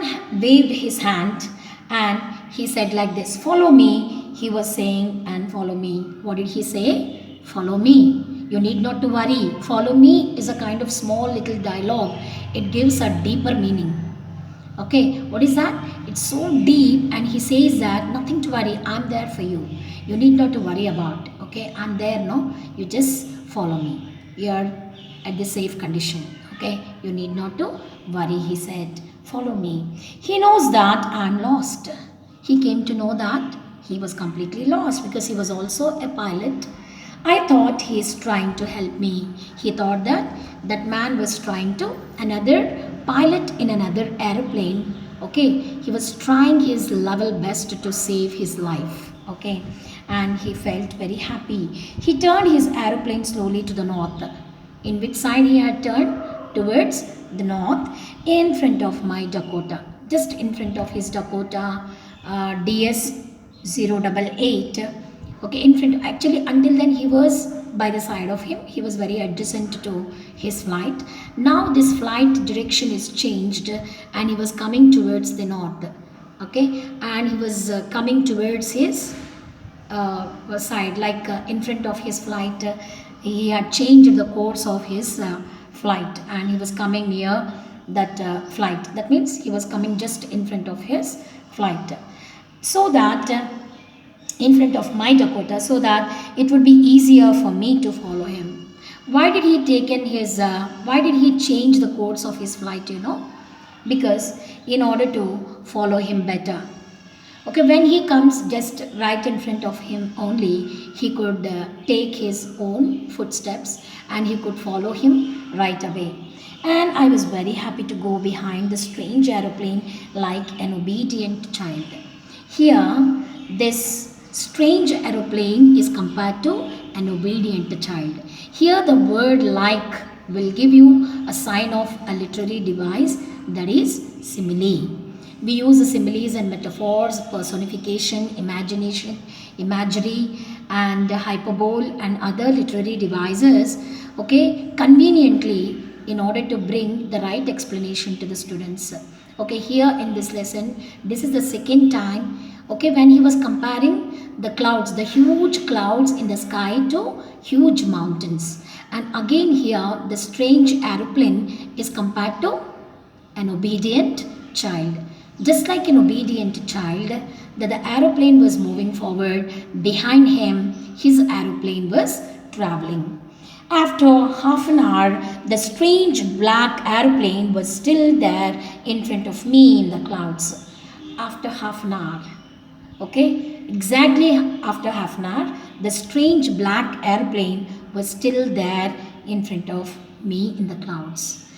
man waved his hand and he said like this, follow me. He was saying, and follow me. What did he say? Follow me. You need not to worry. Follow me is a kind of small little dialogue. It gives a deeper meaning. Okay, what is that? It's so deep, and he says that nothing to worry, I'm there for you. You need not to worry about. Okay, I'm there, no? You just follow me. You're at the safe condition. Okay, you need not to worry, he said. Follow me. He knows that I'm lost. He came to know that he was completely lost because he was also a pilot. I thought he is trying to help me. He thought that that man was trying to another pilot in another aeroplane. Okay, he was trying his level best to save his life. Okay, and he felt very happy. He turned his aeroplane slowly to the north. In which side he had turned? Towards the north, in front of my Dakota, just in front of his Dakota DS 088. Okay, in front. Actually, until then he was by the side of him. He was very adjacent to his flight. Now this flight direction is changed, and he was coming towards the north. Okay, and he was coming towards his side, like in front of his flight. He had changed the course of his flight, and he was coming near that flight. That means he was coming just in front of his flight, so that in front of my Dakota, so that it would be easier for me to follow him. Why did he taken his? Why did he change the course of his flight? You know, because in order to follow him better. Okay, when he comes just right in front of him only, he could take his own footsteps and he could follow him right away. And I was very happy to go behind the strange aeroplane like an obedient child. Here, this strange aeroplane is compared to an obedient child. Here, the word like will give you a sign of a literary device, that is simile. We use the similes and metaphors, personification, imagination, imagery, and hyperbole and other literary devices, okay, conveniently in order to bring the right explanation to the students. Okay, here in this lesson, this is the second time, okay, when he was comparing the clouds, the huge clouds in the sky to huge mountains. And again here, the strange aeroplane is compared to an obedient child. Just like an obedient child, that the aeroplane was moving forward, behind him, his aeroplane was traveling. After half an hour, the strange black aeroplane was still there in front of me in the clouds. After half an hour, okay, exactly after half an hour, the strange black aeroplane was still there in front of me in the clouds.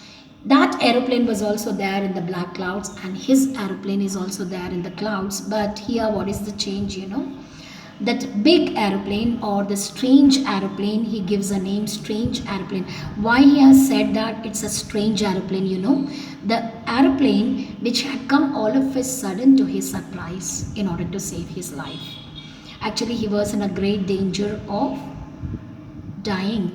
That aeroplane was also there in the black clouds, and his aeroplane is also there in the clouds. But here, what is the change? You know, that big aeroplane or the strange aeroplane, he gives a name, strange aeroplane. Why he has said that it's a strange aeroplane? You know, the aeroplane which had come all of a sudden to his surprise in order to save his life. Actually, he was in a great danger of dying.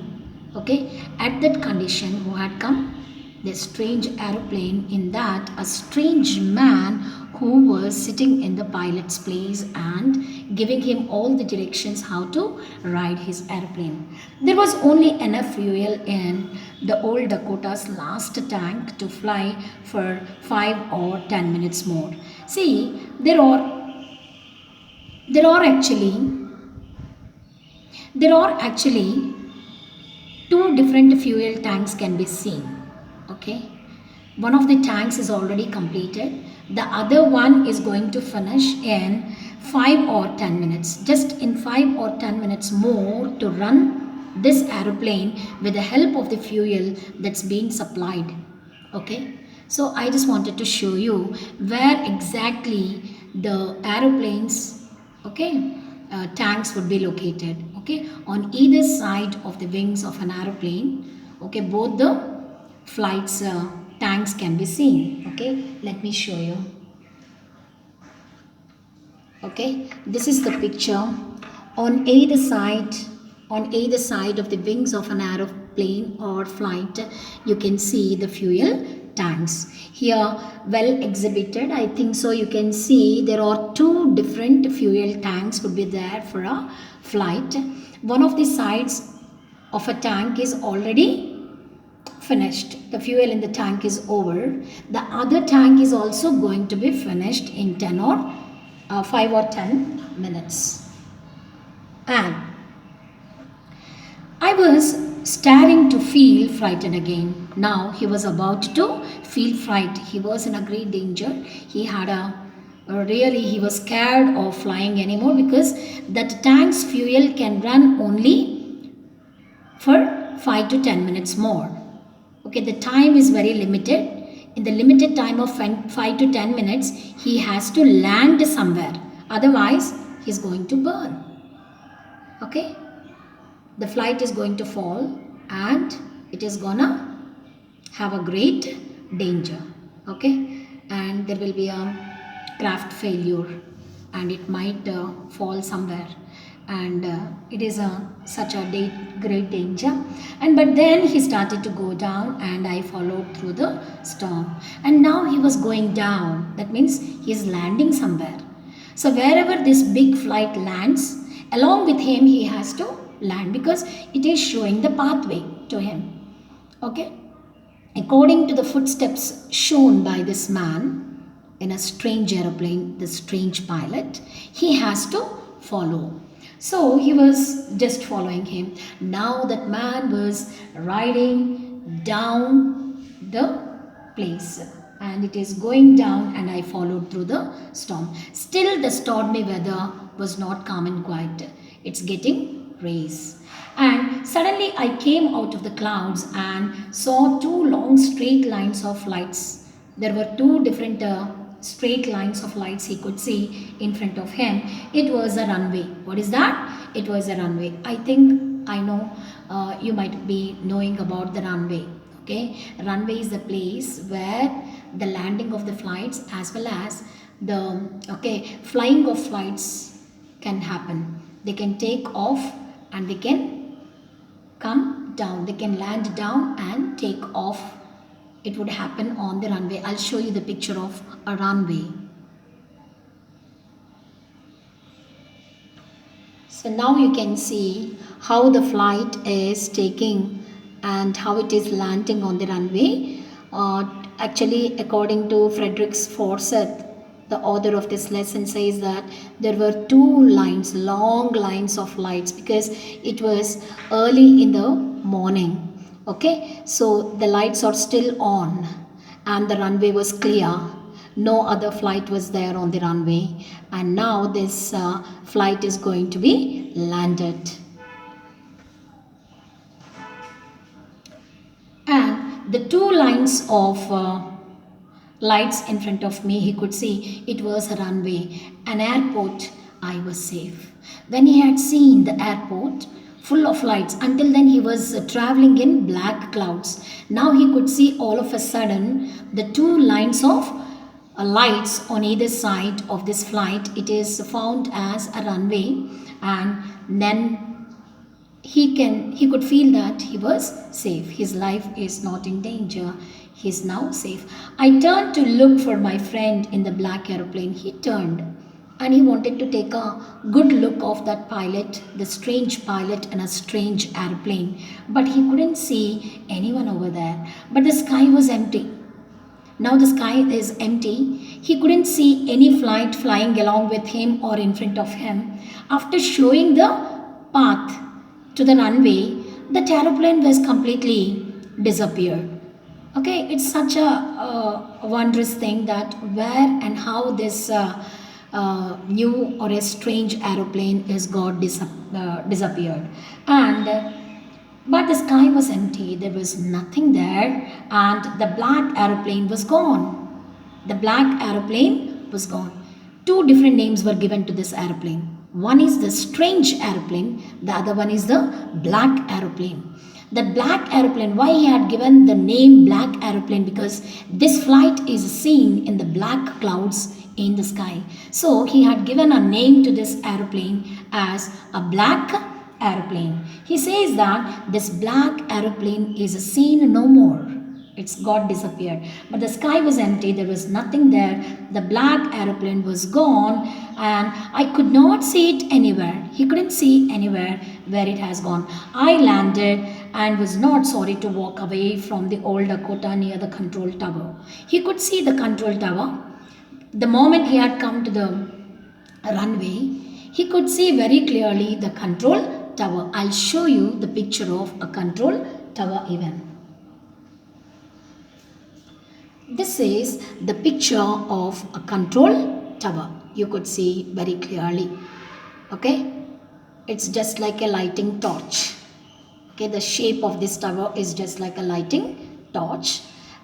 Okay, at that condition, who had come? The strange aeroplane, in that a strange man who was sitting in the pilot's place and giving him all the directions how to ride his airplane. There was only enough fuel in the old Dakota's last tank to fly for 5 or 10 minutes more. See, there are actually two different fuel tanks can be seen. Okay, one of the tanks is already completed, the other one is going to finish in 5 or 10 minutes, just in 5 or 10 minutes more to run this aeroplane with the help of the fuel that's being supplied. Okay, so I just wanted to show you where exactly the aeroplanes, okay, tanks would be located. Okay, on either side of the wings of an aeroplane, okay, both the flights tanks can be seen. Okay, let me show you. Okay, this is the picture. On either side of the wings of an aeroplane or flight, you can see the fuel tanks. Here, well exhibited. I think so. You can see there are two different fuel tanks would be there for a flight. One of the sides of a tank is already finished. The fuel in the tank is over. The other tank is also going to be finished in 10 or 5 or 10 minutes. And I was starting to feel frightened again. Now he was about to feel fright. He was in a great danger. He had he was scared of flying anymore, because that tank's fuel can run only for 5 to 10 minutes more. Okay, the time is very limited. In the limited time of 5 to 10 minutes, he has to land somewhere. Otherwise, he's going to burn. Okay, the flight is going to fall and it is gonna have a great danger. Okay, and there will be a craft failure and it might fall somewhere, and it is such a great danger. And but then he started to go down and I followed through the storm, and now he was going down. That means he is landing somewhere. So wherever this big flight lands, along with him he has to land, because it is showing the pathway to him. Okay, according to the footsteps shown by this man in a strange aeroplane, the strange pilot, he has to follow. So he was just following him. Now that man was riding down the place and it is going down, and I followed through the storm. Still the stormy weather was not calm and quiet. It's getting raise. And suddenly I came out of the clouds and saw two long straight lines of lights. There were two different straight lines of lights he could see in front of him. It was a runway. What is that? It was a runway. I think I know you might be knowing about the runway. Okay, runway is the place where the landing of the flights as well as the flying of flights can happen. They can take off and they can come down. They can land down and take off. It would happen on the runway. I'll show you the picture of a runway. So now you can see how the flight is taking and how it is landing on the runway. Actually, according to Frederick Forsyth, the author of this lesson, says that there were two lines, long lines of lights, because it was early in the morning. Okay, so the lights are still on and the runway was clear. No other flight was there on the runway, and now this flight is going to be landed. And the two lines of lights in front of me, he could see it was a runway, an airport. I was safe. When he had seen the airport full of lights, until then he was traveling in black clouds. Now he could see all of a sudden the two lines of lights on either side of this flight. It is found as a runway, and then he could feel that he was safe. His life is not in danger. He is now safe. I turned to look for my friend in the black aeroplane. He turned and he wanted to take a good look of that pilot, the strange pilot in a strange airplane. But he couldn't see anyone over there. But the sky was empty. Now the sky is empty. He couldn't see any flight flying along with him or in front of him. After showing the path to the runway, the aeroplane was completely disappeared. Okay, it's such a wondrous thing that where and how this new or a strange aeroplane is disappeared. And but the sky was empty. There was nothing there, and the black aeroplane was gone. The black aeroplane was gone. Two different names were given to this aeroplane. One is the strange aeroplane, the other one is the black aeroplane. The black aeroplane, why he had given the name black aeroplane? Because this flight is seen in the black clouds in the sky. So he had given a name to this aeroplane as a black aeroplane. He says that this black aeroplane is seen no more. It's got disappeared. But the sky was empty. There was nothing there. The black aeroplane was gone, and I could not see it anywhere. He couldn't see anywhere where it has gone. I landed and was not sorry to walk away from the old Dakota near the control tower. He could see the control tower. The moment he had come to the runway, he could see very clearly the control tower. I'll show you the picture of a control tower even. This is the picture of a control tower. You could see very clearly. Okay, it's just like a lighting torch. Okay, the shape of this tower is just like a lighting torch,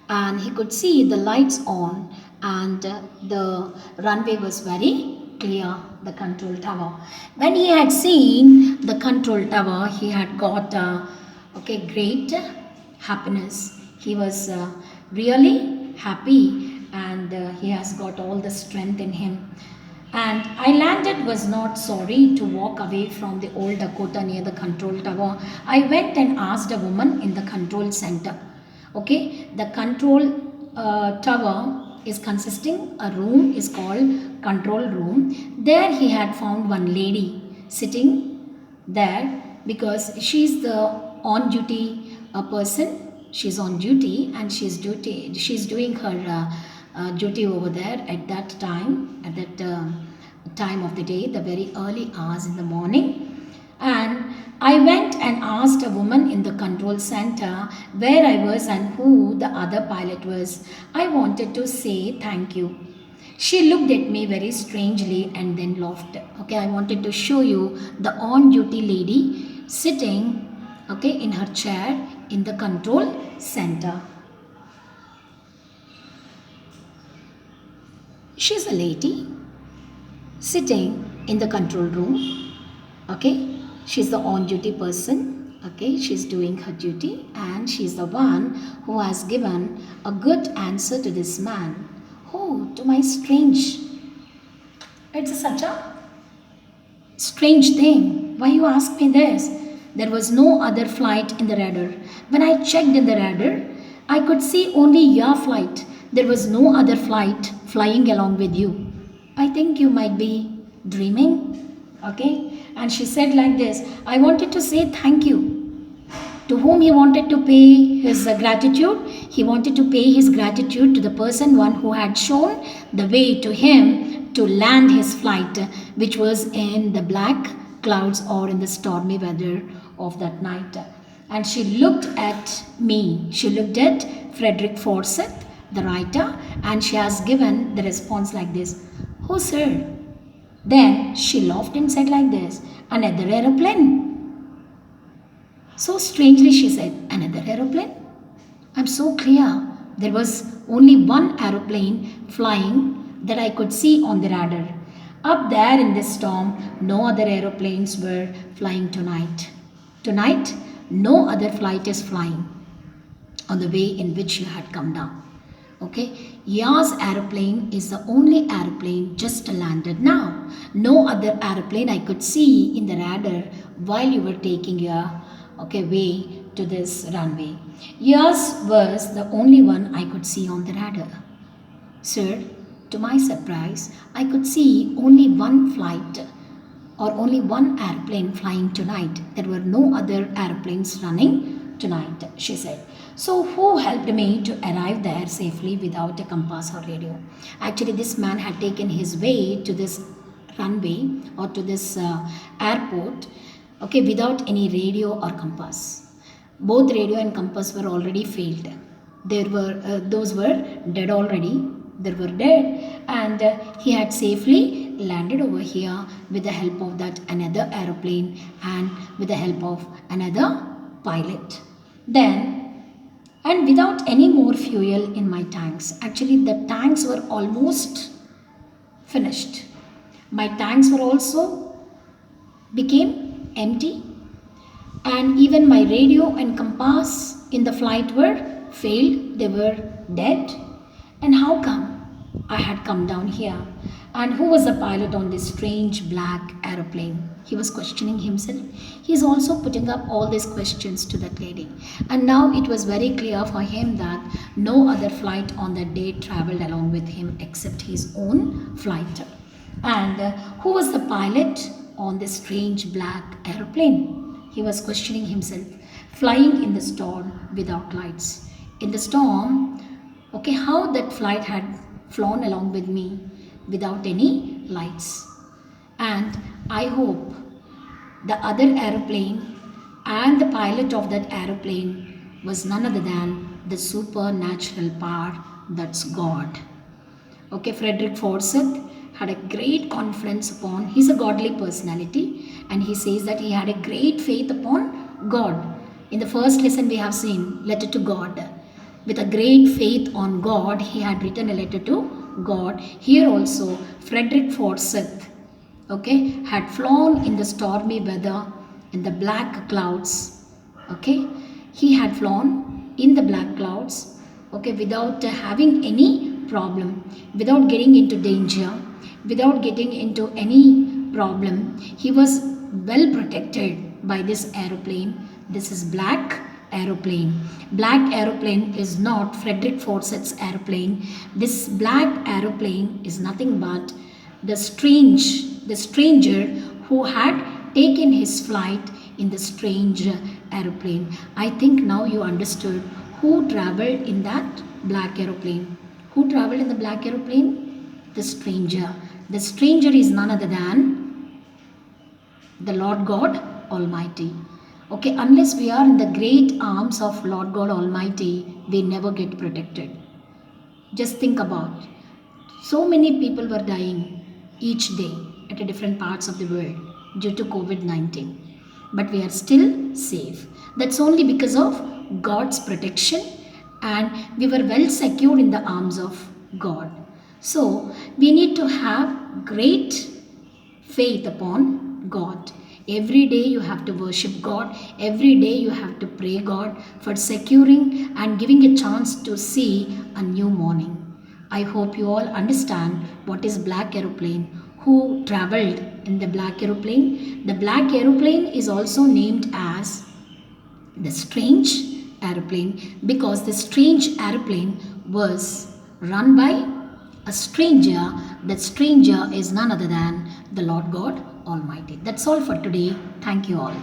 and he could see the lights on, and the runway was very clear, the control tower. When he had seen the control tower, he had got great happiness. He was really happy, and he has got all the strength in him. And I landed, was not sorry to walk away from the old Dakota near the control tower. I went and asked a woman in the control center. Okay, the control tower is consisting, a room is called control room. There he had found one lady sitting there because she's the on duty person. She's on duty, and she's doing her duty over there at that time, time of the day, the very early hours in the morning. And I went and asked a woman in the control center where I was and who the other pilot was. I wanted to say thank you. She looked at me very strangely and then laughed. Okay, I wanted to show you the on duty lady sitting, okay, in her chair in the control center. She's a lady sitting in the control room. Okay, she's the on duty person. Okay, she's doing her duty, and she's the one who has given a good answer to this man. Oh, to my strange. It's such a strange thing. Why you ask me this? There was no other flight in the radar. When I checked in the radar, I could see only your flight. There was no other flight flying along with you. I think you might be dreaming. Okay? And she said like this, I wanted to say thank you. To whom he wanted to pay his gratitude? He wanted to pay his gratitude to the one who had shown the way to him to land his flight, which was in the black clouds or in the stormy weather of that night. And she looked at me. She looked at Frederick Forsyth, the writer, and she has given the response like this. Oh, sir. Then she laughed and said like this, another aeroplane. So strangely she said, another aeroplane? I'm so clear. There was only one aeroplane flying that I could see on the radar. Up there in this storm, no other aeroplanes were flying tonight. Tonight, no other flight is flying on the way in which you had come down. Okay, yours aeroplane is the only aeroplane just landed now. No other aeroplane I could see in the radar while you were taking your way to this runway. Yours was the only one I could see on the radar. Sir, to my surprise, I could see only one flight or only one airplane flying tonight. There were no other airplanes running tonight, she said. So who helped me to arrive there safely without a compass or radio? Actually, this man had taken his way to this runway or to this airport, without any radio or compass. Both radio and compass were already failed. Those were dead already. They were dead, and he had safely landed over here with the help of that another aeroplane and with the help of another pilot. Then, and without any more fuel in my tanks. Actually, the tanks were almost finished. My tanks were also became empty, and even my radio and compass in the flight were failed. They were dead. And how come? I had come down here. And who was the pilot on this strange black aeroplane? He was questioning himself. He's also putting up all these questions to that lady. And now it was very clear for him that no other flight on that day traveled along with him except his own flight. And who was the pilot on this strange black aeroplane? He was questioning himself, flying in the storm without lights. In the storm, okay, how that flight had flown along with me without any lights. And I hope the other aeroplane and the pilot of that aeroplane was none other than the supernatural power, that's God. Okay, Frederick Forsyth had a great confidence upon, he's a godly personality, and he says that he had a great faith upon God. In the first lesson, we have seen letter to God. With a great faith on God, he had written a letter to God. Here also, Frederick Forsyth, okay, had flown in the stormy weather in the black clouds. Okay, he had flown in the black clouds, okay, without having any problem, without getting into danger, without getting into any problem. He was well protected by this aeroplane. This is black aeroplane. Black aeroplane is not Frederick Forsyth's aeroplane. This black aeroplane is nothing but the stranger who had taken his flight in the strange aeroplane. I think now you understood who traveled in that black aeroplane. Who traveled in the black aeroplane? The stranger. The stranger is none other than the Lord God Almighty. Okay, unless we are in the great arms of Lord God Almighty, we never get protected. Just think about, so many people were dying each day at different parts of the world due to COVID-19. But we are still safe. That's only because of God's protection, and we were well secured in the arms of God. So we need to have great faith upon God. Every day you have to worship God. Every day you have to pray God for securing and giving a chance to see a new morning. I hope you all understand what is black aeroplane, who traveled in the black aeroplane. The black aeroplane is also named as the strange aeroplane because the strange aeroplane was run by a stranger. That stranger is none other than the Lord God Almighty. That's all for today. Thank you all.